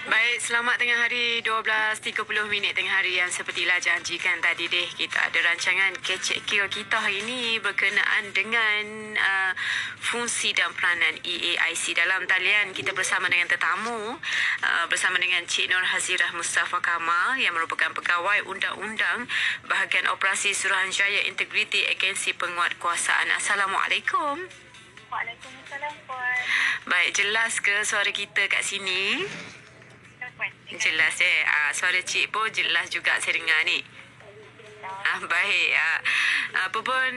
Baik, selamat tengah hari 12.30 tengah hari yang sepertilah janjikan tadi deh. Kita ada rancangan kecek kira kita hari ini berkenaan dengan fungsi dan peranan EAIC. Dalam talian kita bersama dengan tetamu, bersama dengan Cik Nur Hazirah Mustafa Kamal yang merupakan pegawai undang-undang bahagian operasi Suruhanjaya Integriti Agensi Penguatkuasaan. Assalamualaikum. Waalaikumsalam, Puan. Baik, jelas ke suara kita kat sini? Jelas suara cik pun jelas juga saya dengar ni. Baik. Apa pun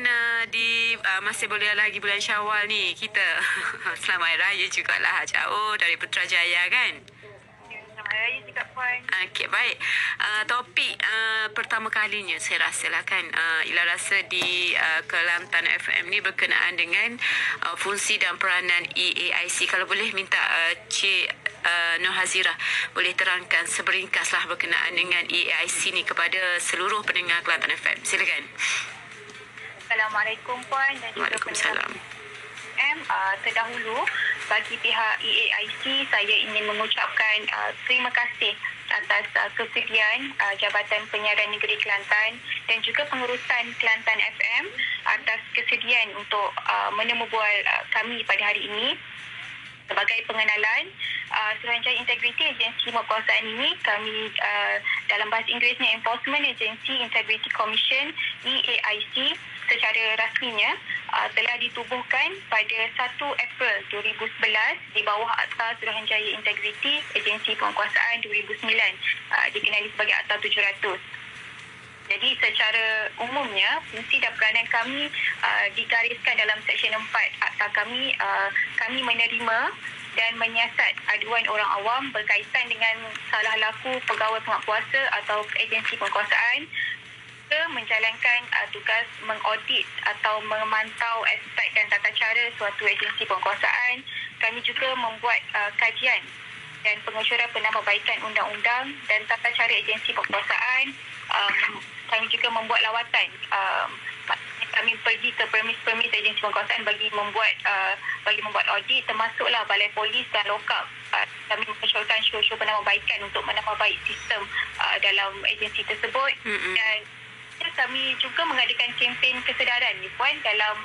masih boleh lagi bulan Syawal ni kita. Selamat Hari Raya jugalah jauh dari Putrajaya kan. Selamat Raya juga, Puan. Okey, baik. Topik pertama kalinya saya rasalah kan Ila rasa di Kelantan FM ni berkenaan dengan fungsi dan peranan EAIC. Kalau boleh minta Cik Nur Hazirah boleh terangkan seberingkaslah berkenaan dengan EAIC ni kepada seluruh pendengar Kelantan FM. Silakan. Assalamualaikum, Puan. Dan juga Waalaikumsalam. Terdahulu, bagi pihak EAIC, saya ingin mengucapkan terima kasih atas kesediaan Jabatan Penyiaran Negeri Kelantan dan juga pengurusan Kelantan FM atas kesediaan untuk menemubual kami pada hari ini. Sebagai pengenalan, Suruhanjaya Integriti Agensi Penguatkuasaan ini kami dalam bahasa Inggerisnya Enforcement Agency Integrity Commission EAIC secara rasminya telah ditubuhkan pada 1 April 2011 di bawah Akta Suruhanjaya Integriti Agensi Penguatkuasaan 2009 dikenali sebagai Akta 700. Jadi secara umumnya fungsi dan peranan kami digariskan dalam Seksyen 4 Akta kami. Kami menerima dan menyiasat aduan orang awam berkaitan dengan salah laku pegawai penguatkuasa atau agensi penguatkuasaan, menjalankan tugas mengaudit atau memantau aspek dan tata cara suatu agensi penguatkuasaan. Kami juga membuat kajian dan pengesyuran penambahbaikan undang-undang dan tata cara agensi penguatkuasaan. Kami juga membuat lawatan. Kami pergi ke premis-premis agensi penguatkuasaan bagi membuat audit, termasuklah balai polis dan lokap. Kami mengesyorkan show-show penambahbaikan untuk menambahbaik sistem dalam agensi tersebut. Dan kami juga mengadakan kempen kesedaran ni, Puan, dalam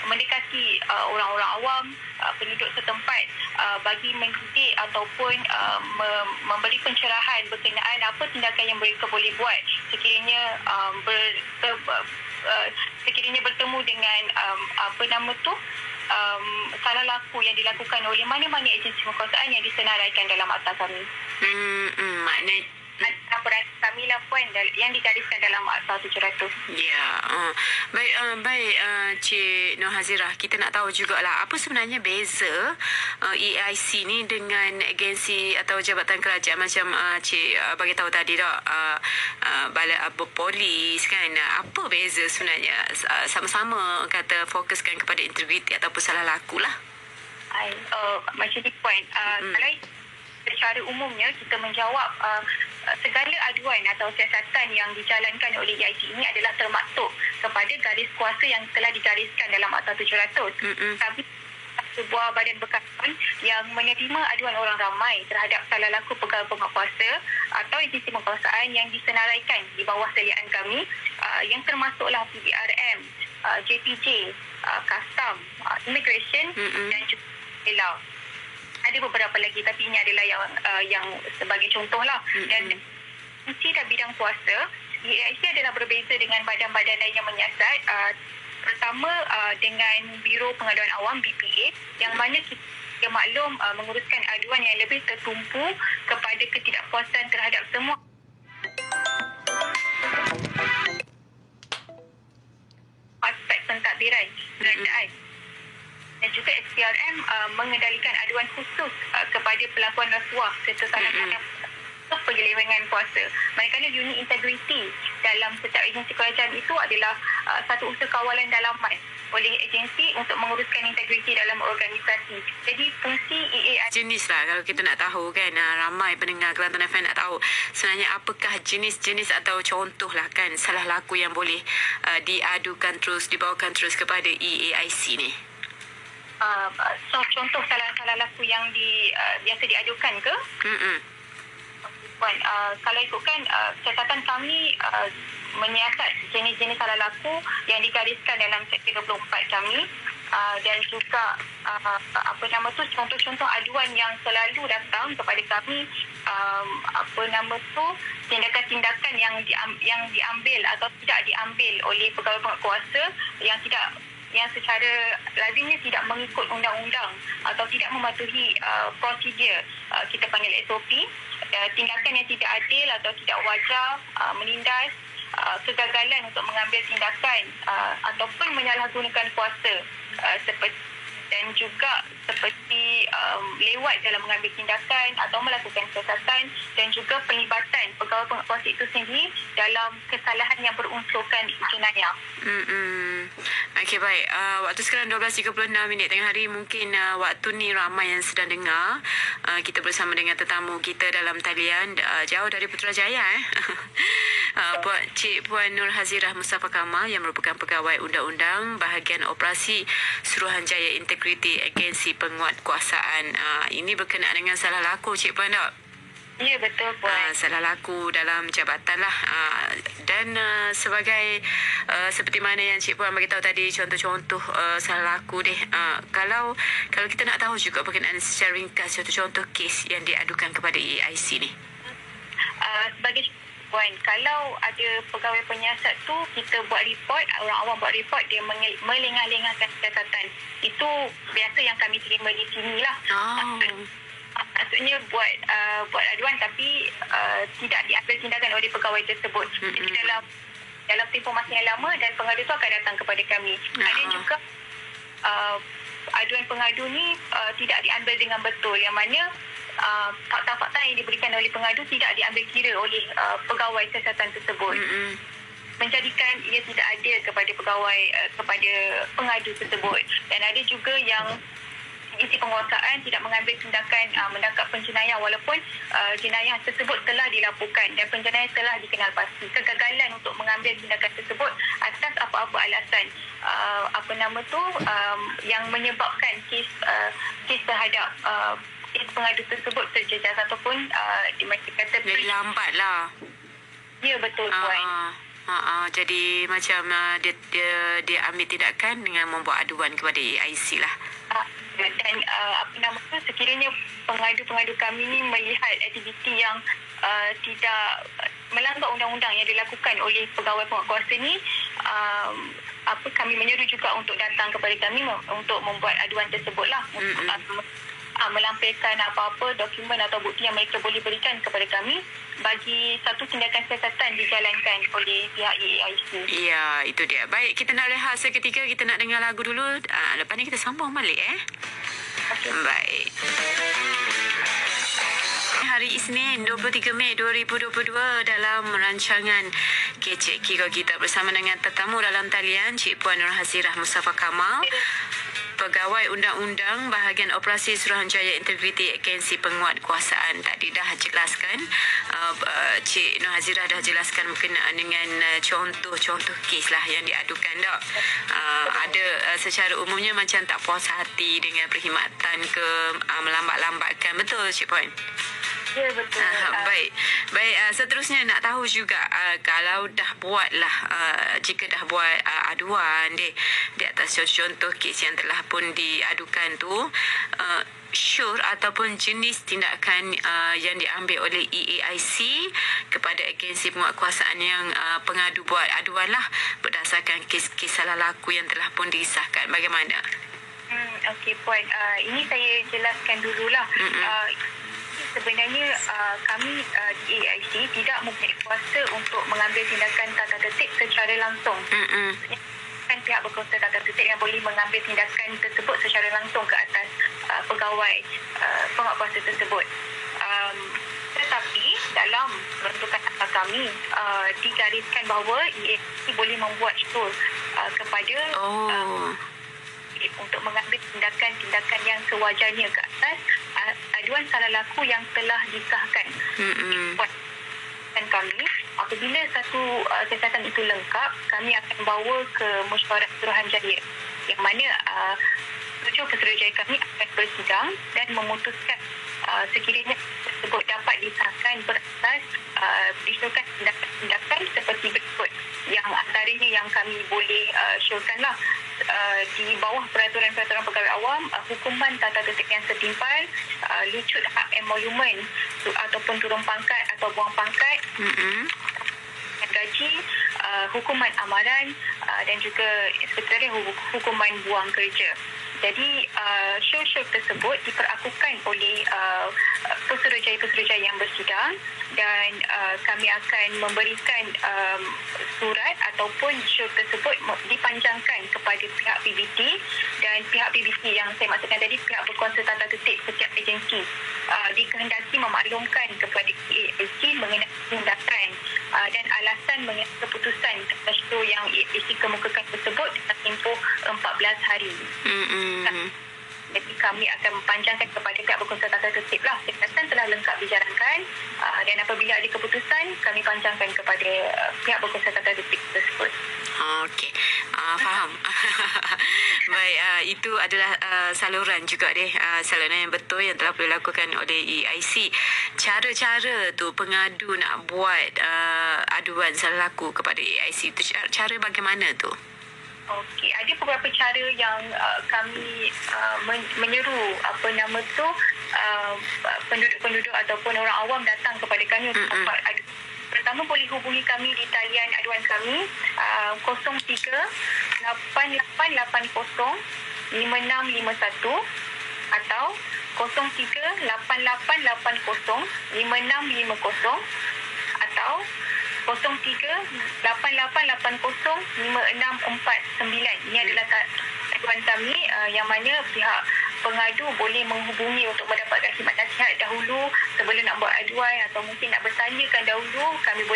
mendekati orang-orang awam, penduduk setempat bagi mendidik ataupun memberi pencerahan berkenaan apa tindakan yang mereka boleh buat sekiranya bertemu dengan salah laku yang dilakukan oleh mana-mana agensi penguatkuasaan yang disenaraikan dalam akta kami. Maknanya Laporan kami lah, Puan, yang digariskan dalam Akta 700. ya, baik Cik Nur Hazirah, kita nak tahu jugalah apa sebenarnya beza EAIC ni dengan agensi atau jabatan kerajaan macam Cik bagi tahu tadi tak, balai polis kan. Apa beza sebenarnya? Sama-sama kata fokuskan kepada integriti ataupun salah laku lah. Macam ni, Puan, kalau secara umumnya kita menjawab segala aduan atau siasatan yang dijalankan oleh EAIC ini adalah termaktub kepada garis kuasa yang telah digariskan dalam Akta 700. Kami sebuah badan berkawan yang menerima aduan orang ramai terhadap salah laku pegawai penguatkuasa atau agensi penguatkuasaan yang disenaraikan di bawah seliaan kami, yang termasuklah PBRM, JPJ, Custom, Immigration dan juga Belau. Ada beberapa lagi, tapi ini adalah yang sebagai contoh lah. Dan fungsi dan bidang kuasa, EAIC adalah berbeza dengan badan-badan lain yang menyiasat. Pertama, dengan Biro Pengaduan Awam, BPA, yang mana kita maklum menguruskan aduan yang lebih tertumpu kepada ketidakpuasan terhadap semua aspek pentadbiran kerajaan. Dan juga SPRM mengendalikan aduan khusus kepada pelakuan rasuah serta salah penyelewengan kuasa. Manakala unit integriti dalam setiap agensi kerajaan itu adalah satu usaha kawalan dalaman oleh agensi untuk menguruskan integriti dalam organisasi. Jadi fungsi EAIC jenis lah kalau kita nak tahu kan, ramai pendengar Kelantan FM nak tahu sebenarnya apakah jenis-jenis atau contoh lah kan salah laku yang boleh diadukan terus, dibawakan terus kepada EAIC ni. contoh salah laku yang biasa diadukan ke? Puan, kalau ikutkan catatan kami menyiasat jenis-jenis salah laku yang digariskan dalam Seksyen 24 kami, dan juga contoh-contoh aduan yang selalu datang kepada kami, tindakan-tindakan yang diambil atau tidak diambil oleh pegawai penguatkuasa yang secara lazimnya tidak mengikut undang-undang atau tidak mematuhi prosedur, kita panggil SOP, tindakan yang tidak adil atau tidak wajar, menindas, kegagalan untuk mengambil tindakan ataupun menyalahgunakan kuasa, dan juga seperti lewat dalam mengambil tindakan atau melakukan siasatan, dan juga pelibatan pegawai penguatkuasa itu sendiri dalam kesalahan yang berunsurkan jenayah. Okey, baik. Waktu sekarang 12.36 tengah hari. Mungkin waktu ni ramai yang sedang dengar. Kita bersama dengan tetamu kita dalam talian jauh dari Putrajaya. Puan Nur Hazirah Mustafa Kamal yang merupakan pegawai undang-undang bahagian operasi Suruhanjaya Integriti Agensi Penguatkuasaan. Ini berkenaan dengan salah laku, Cik Puan tak? Ya, betul, Puan. Salah laku dalam jabatan lah. Dan sebagai seperti mana yang Cik Puan beritahu tadi, contoh-contoh salah laku deh. Kalau kita nak tahu juga berkenaan secara ringkas contoh-contoh kes yang diadukan kepada EIC ni. Sebagai Puan, kalau ada pegawai penyiasat tu, kita buat report, orang awam buat report, dia melengah-lengahkan catatan. Itu biasa yang kami terima di sini lah. Maksudnya buat aduan tapi tidak diambil tindakan oleh pegawai tersebut. Jadi dalam tempoh masa yang lama, dan pengadu itu akan datang kepada kami. Ada juga aduan pengadu ni tidak diambil dengan betul, yang mana fakta-fakta yang diberikan oleh pengadu tidak diambil kira oleh pegawai siasatan tersebut. Menjadikan ia tidak adil kepada pegawai, kepada pengadu tersebut. Dan ada juga yang isi penguasaan tidak mengambil tindakan menangkap penjenayah walaupun jenayah tersebut telah dilaporkan dan penjenayah telah dikenal pasti. Kegagalan untuk mengambil tindakan tersebut atas apa-apa alasan yang menyebabkan kes terhadap kes pengadu tersebut terjejas ataupun dikata jadi lambat lah. Ya, betul, Puan. Jadi macam dia ambil tindakan dengan membuat aduan kepada EIC lah. Dan sekiranya pengadu-pengadu kami ni melihat aktiviti yang tidak melanggar undang-undang yang dilakukan oleh pegawai penguatkuasa ni, kami menyeru juga untuk datang kepada kami untuk membuat aduan tersebut lah, untuk melampirkan apa-apa dokumen atau bukti yang mereka boleh berikan kepada kami bagi satu tindakan siasatan dijalankan oleh pihak EIC. Ya, itu dia. Baik, kita nak rehat seketika, kita nak dengar lagu dulu. Lepas ni kita sambung balik Okay. Baik. Hari Isnin 23 Mei 2022 dalam rancangan Kecek Kira kita bersama dengan tetamu dalam talian Cik Puan Nur Hazirah Mustafa Kamal, pegawai undang-undang bahagian operasi Suruhanjaya Integriti Agensi Penguatkuasaan. Tadi dah jelaskan, Cik Nur Hazirah dah jelaskan berkenaan dengan contoh-contoh kes lah yang diadukan tak. Ada secara umumnya macam tak puas hati dengan perkhidmatan ke, melambat-lambatkan. Betul, Cik Puan? Ya, betul. Baik. Seterusnya nak tahu juga kalau dah buatlah jika dah buat aduan di atas contoh kes yang telah pun diadukan tu, sure ataupun jenis tindakan yang diambil oleh EAIC kepada agensi penguatkuasaan yang pengadu buat aduan lah berdasarkan kes-kes salah laku yang telah pun disahkan. Bagaimana? Okey, Puan. Ini saya jelaskan dululah. Sebenarnya kami di EIC tidak mempunyai kuasa untuk mengambil tindakan tata tertib secara langsung. Kan pihak berkuasa tata tertib yang boleh mengambil tindakan tersebut secara langsung ke atas pegawai penguatkuasa tersebut. Tetapi dalam peruntukan asal kami digariskan bahawa EIC boleh membuat sure kepada untuk mengambil tindakan-tindakan yang sewajarnya ke atas aduan salah laku yang telah disahkan. Dan kami, apabila satu siasatan itu lengkap, kami akan bawa ke mesyuarat Suruhanjaya, yang mana pesuruhjaya kami akan bersidang dan memutuskan sekiranya tersebut dapat disahkan berasas disyorkan tindakan seperti berikut, yang antaranya yang kami boleh syorkanlah di bawah peraturan-peraturan pegawai awam, hukuman tata tertib yang setimpal, lucut hak emolumen ataupun turun pangkat atau buang pangkat, gaji, hukuman amaran dan juga sekretariat hukuman buang kerja. Jadi show-show tersebut diperakukan oleh pesuruhjaya-pesuruhjaya yang bersidang, dan kami akan memberikan surat ataupun show tersebut dipanjangkan kepada pihak PBT, dan pihak PBT yang saya maksudkan tadi pihak berkuasa tata tertib setiap agensi dikehendaki memaklumkan kepada EAC mengenai tindakan dan alasan mengenai keputusan show yang EAC kemukakan tersebut dalam tempoh 14 hari. Jadi kami akan mempanjangkan kepada pihak berkuasa tata tertib lah. Siasatan telah lengkap dijalankan dan apabila ada keputusan, kami panjangkan kepada pihak berkuasa tata tertib tersebut. Okey, faham. Baik, itu adalah saluran juga saluran yang betul yang telah dilakukan oleh EIC. Cara-cara tu pengadu nak buat aduan salah laku kepada EIC tu, cara bagaimana tu? Okey, ada beberapa cara yang kami menyeru penduduk-penduduk ataupun orang awam datang kepada kami untuk dapat adu. Pertama, boleh hubungi kami di talian aduan kami 03 8880 5651 atau 03 8880 5650 atau 03-8880-5649. Ini adalah aduan kami yang mana pihak pengadu boleh menghubungi untuk mendapatkan khidmat nasihat dahulu sebelum nak buat aduan, atau mungkin nak bertanyakan dahulu. Kami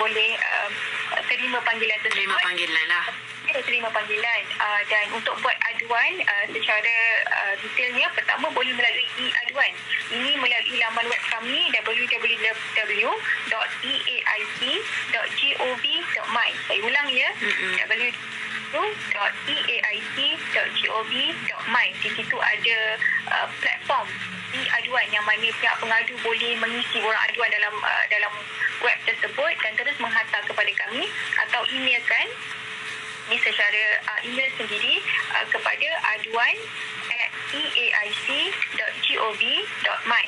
boleh terima panggilan tersebut. Terima panggilan dan untuk buat aduan secara detailnya, pertama boleh melalui e-aduan. Ini melalui laman web kami www.eaic.gov.my. Saya ulang ya, www.eaic.gov.my. Di situ ada platform e-aduan yang mana pihak pengadu boleh mengisi borang aduan dalam web tersebut dan terus menghantar kepada kami, atau emailkan ini secara email sendiri kepada aduan@eaic.gov.my.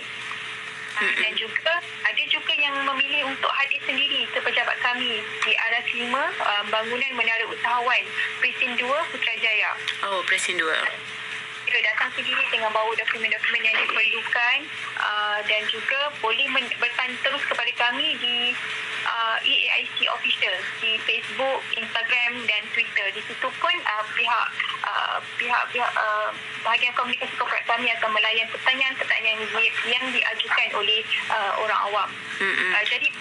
Dan juga ada juga yang memilih untuk hadir sendiri ke pejabat kami di Aras 5, bangunan Menara Usahawan, Presin 2, Putrajaya. Oh, Presin 2. Datang sendiri dengan bawa dokumen-dokumen yang diperlukan, dan juga boleh bertanya terus kepada kami di EAIC Official di Facebook, Instagram dan Twitter. Di situ pun pihak bahagian komunikasi korporat kami akan melayan pertanyaan-pertanyaan yang diajukan oleh orang awam. Jadi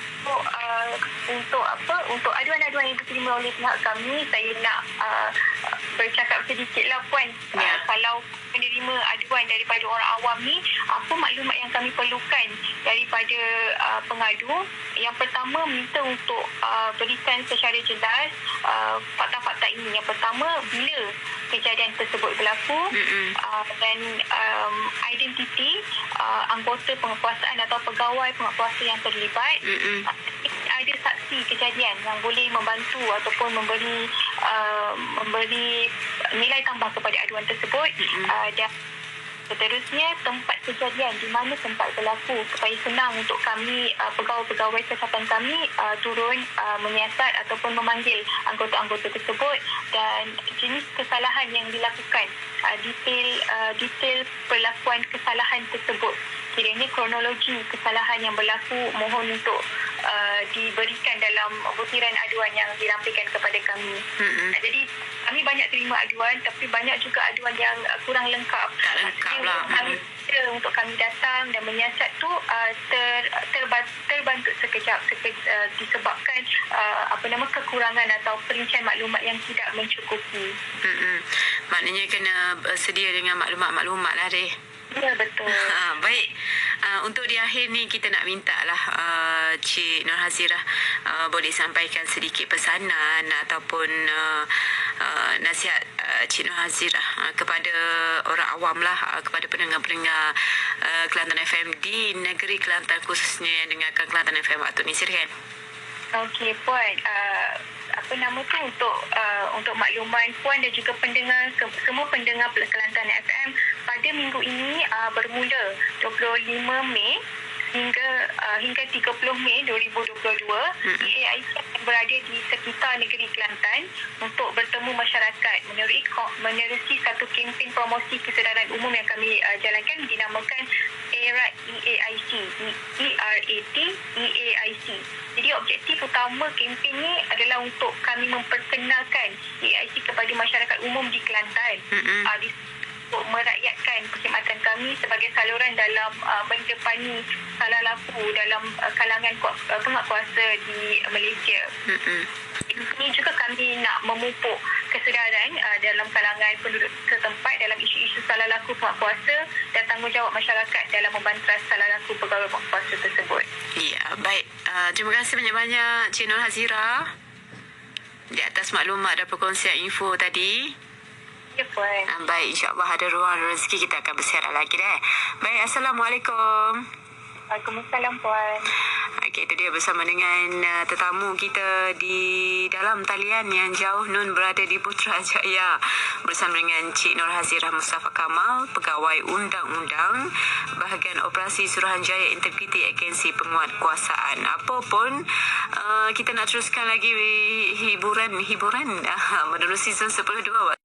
untuk aduan-aduan yang diterima oleh pihak kami, saya nak bercakap sedikitlah Puan. Kalau menerima aduan daripada orang awam ni, apa maklumat yang kami perlukan daripada pengadu? Yang pertama, minta untuk berikan secara jelas fakta-fakta ini. Yang pertama, bila kejadian tersebut berlaku, dan identiti anggota penguasaan atau pegawai penguasa yang terlibat. Ada saksi kejadian yang boleh membantu ataupun memberi nilai tambah kepada aduan tersebut, dan seterusnya tempat kejadian, di mana tempat berlaku, supaya senang untuk kami pegawai-pegawai kesihatan kami turun menyiasat ataupun memanggil anggota-anggota tersebut, dan jenis kesalahan yang dilakukan, detail perlakuan kesalahan tersebut, kiranya kronologi kesalahan yang berlaku, mohon untuk diberikan dalam butiran aduan yang dirampaikan kepada kami. Jadi kami banyak terima aduan, tapi banyak juga aduan yang kurang lengkap. Tak lengkap lah. Untuk kami datang dan menyiasat tu terbantu sekejap disebabkan kekurangan atau perincian maklumat yang tidak mencukupi. Maknanya kena sedia dengan maklumat-maklumat lah deh. Ya, betul. Baik. Untuk di akhir ni kita nak minta lah Cik Nur Hazirah boleh sampaikan sedikit pesanan ataupun nasihat Cik Nur Hazirah kepada orang awam lah, kepada pendengar-pendengar Kelantan FM di negeri Kelantan, khususnya yang dengarkan Kelantan FM waktu ni. Silakan. Okey Puan, apa nama tu, untuk makluman Puan dan juga pendengar, semua pendengar Kelantan FM, pada minggu ini bermula 25 Mei hingga 30 Mei 2022, EAIC akan berada di sekitar negeri Kelantan untuk bertemu masyarakat menerusi satu kempen promosi kesedaran umum yang kami jalankan dinamakan ERAT EAIC, ERAT EAIC. Jadi objektif utama kempen ni adalah untuk kami memperkenalkan EAIC kepada masyarakat umum di Kelantan, untuk merakyatkan perkhidmatan kami sebagai saluran dalam mendepani salah laku dalam kalangan penguatkuasa di Malaysia. Ini juga kami nak memupuk kesedaran dalam kalangan penduduk setempat dalam isu-isu salah laku penguatkuasa dan tanggungjawab masyarakat dalam membantras salah laku pegawai penguatkuasa tersebut. Ya, baik. Terima kasih banyak-banyak Cik Nur Hazirah di atas maklumat dan perkongsian info tadi. Ya, Puan. Baik, insyaAllah ada ruang rezeki kita akan bersiaran lagi dah. Baik, Assalamualaikum. Waalaikumsalam, Puan. Okey, itu dia bersama dengan tetamu kita di dalam talian yang jauh Nun berada di Putrajaya bersama dengan Cik Nur Hazirah Mustafa Kamal, Pegawai Undang-Undang Bahagian Operasi Suruhanjaya Integriti Agensi Penguatkuasaan. Apa pun kita nak teruskan lagi hiburan menerusi season 10 2.